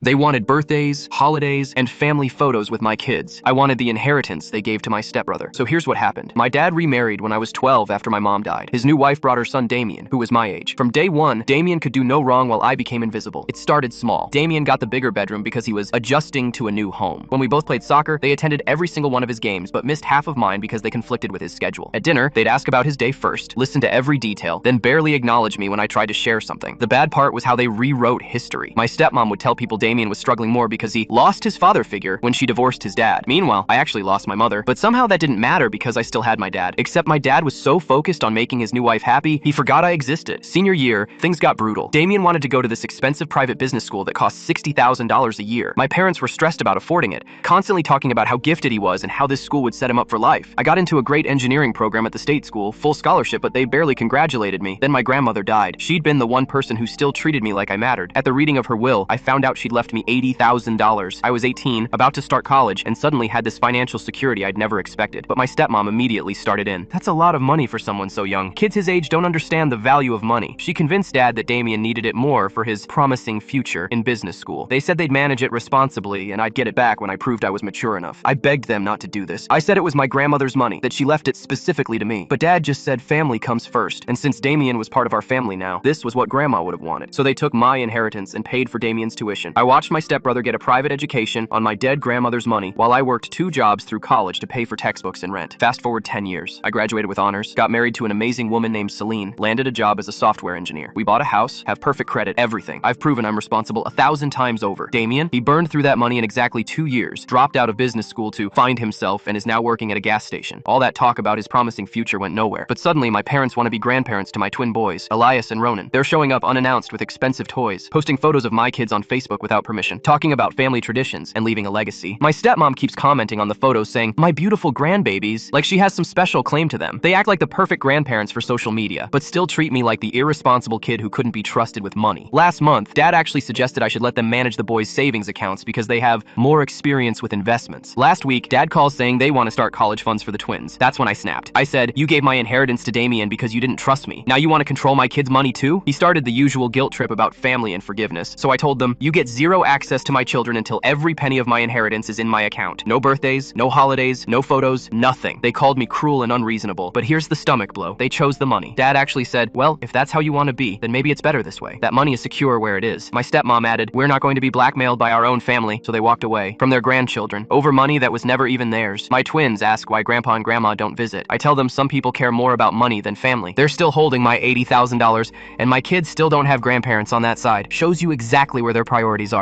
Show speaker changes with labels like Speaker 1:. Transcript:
Speaker 1: They wanted birthdays, holidays, and family photos with my kids. I wanted the inheritance they gave to my stepbrother. So here's what happened. My dad remarried when I was 12 after my mom died. His new wife brought her son Damien, who was my age. From day one, Damien could do no wrong while I became invisible. It started small. Damien got the bigger bedroom because he was adjusting to a new home. When we both played soccer, they attended every single one of his games, but missed half of mine because they conflicted with his schedule. At dinner, they'd ask about his day first, listen to every detail, then barely acknowledge me when I tried to share something. The bad part was how they rewrote history. My stepmom would tell people Damien was struggling more because he lost his father figure when she divorced his dad. Meanwhile, I actually lost my mother, but somehow that didn't matter because I still had my dad. Except my dad was so focused on making his new wife happy, he forgot I existed. Senior year, things got brutal. Damien wanted to go to this expensive private business school that cost $60,000 a year. My parents were stressed about affording it, constantly talking about how gifted he was and how this school would set him up for life. I got into a great engineering program at the state school, full scholarship, but they barely congratulated me. Then my grandmother died. She'd been the one person who still treated me like I mattered. At the reading of her will, I found out she'd left me $80,000. I was 18, about to start college, and suddenly had this financial security I'd never expected. But my stepmom immediately started in. That's a lot of money for someone so young. Kids his age don't understand the value of money. She convinced Dad that Damien needed it more for his promising future in business school. They said they'd manage it responsibly and I'd get it back when I proved I was mature enough. I begged them not to do this. I said it was my grandmother's money, that she left it specifically to me. But Dad just said family comes first, and since Damien was part of our family now, this was what Grandma would have wanted. So they took my inheritance and paid for Damien's tuition. I watched my stepbrother get a private education on my dead grandmother's money while I worked 2 jobs through college to pay for textbooks and rent. Fast forward 10 years. I graduated with honors, got married to an amazing woman named Celine, landed a job as a software engineer. We bought a house, have perfect credit, everything. I've proven I'm responsible 1,000 times over. Damien, he burned through that money in exactly 2 years, dropped out of business school to find himself, and is now working at a gas station. All that talk about his promising future went nowhere. But suddenly my parents want to be grandparents to my twin boys, Elias and Ronan. They're showing up unannounced with expensive toys, posting photos of my kids on Facebook without permission, talking about family traditions and leaving a legacy. My stepmom keeps commenting on the photos saying, "My beautiful grandbabies," like she has some special claim to them. They act like the perfect grandparents for social media, but still treat me like the irresponsible kid who couldn't be trusted with money. Last month, Dad actually suggested I should let them manage the boys' savings accounts because they have more experience with investments. Last week, Dad calls saying they want to start college funds for the twins. That's when I snapped. I said, "You gave my inheritance to Damien because you didn't trust me. Now you want to control my kids' money too?" He started the usual guilt trip about family and forgiveness, so I told them, "You get zero access to my children until every penny of my inheritance is in my account. No birthdays, no holidays, no photos, nothing." They called me cruel and unreasonable, but here's the stomach blow. They chose the money. Dad actually said, "Well, if that's how you want to be, then maybe it's better this way. That money is secure where it is." My stepmom added, "We're not going to be blackmailed by our own family," so they walked away from their grandchildren over money that was never even theirs. My twins ask why Grandpa and Grandma don't visit. I tell them some people care more about money than family. They're still holding my $80,000, and my kids still don't have grandparents on that side. Shows you exactly where their priorities are.